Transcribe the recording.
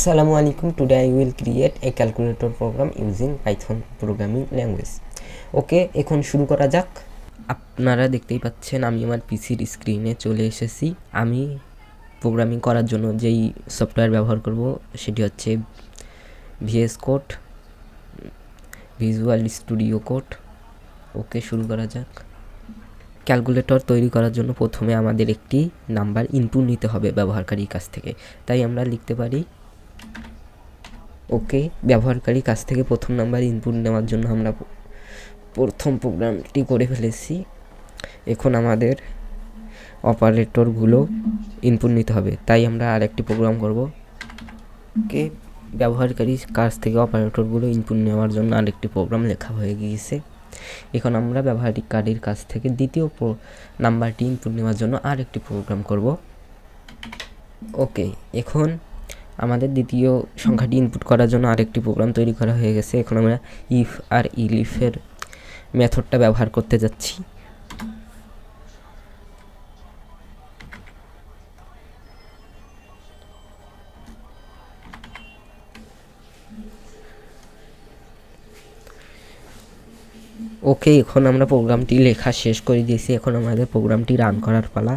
Assalamualaikum. Today I will create a calculator program using Python programming language. ওকে, এখন শুরু করা যাক। আপনারা দেখতেই পাচ্ছেন আমি আমার পিসির স্ক্রিনে চলে এসেছি। আমি প্রোগ্রামিং করার জন্য যেই সফটওয়্যার ব্যবহার করব সেটি হচ্ছে VS কোড, ভিজুয়াল স্টুডিও কোড। ওকে, শুরু করা যাক। ক্যালকুলেটর তৈরি করার জন্য প্রথমে আমাদের একটি নাম্বার ইনপুট নিতে হবে ব্যবহারকারীর কাছ থেকে। তাই আমরা লিখতে পারি ওকে, ব্যবহারকারীর কাছ থেকে প্রথম নাম্বার ইনপুট নেওয়ার জন্য আমরা প্রথম প্রোগ্রামটি করে ফেলেছি। এখন আমাদের অপারেটরগুলো ইনপুট নিতে হবে, তাই আমরা আরেকটি প্রোগ্রাম করব। ওকে, ব্যবহারকারীর কাছ থেকে অপারেটরগুলো ইনপুট নেওয়ার জন্য আরেকটি প্রোগ্রাম লেখা হয়ে গিয়েছে। এখন আমরা ব্যবহারকারীর কাছ থেকে দ্বিতীয় নাম্বারটি ইনপুট নেওয়ার জন্য আরেকটি প্রোগ্রাম করব। ওকে, এখন আমাদের দ্বিতীয় সংখ্যাটি ইনপুট করার জন্য আরেকটি প্রোগ্রাম তৈরি করা হয়ে গেছে। এখন আমরা ইফ আর ইলিফের মেথডটা ব্যবহার করতে যাচ্ছি। ওকে, এখন আমরা প্রোগ্রামটি লেখা শেষ করে দিয়েছি। এখন আমাদের প্রোগ্রামটি রান করার পালা।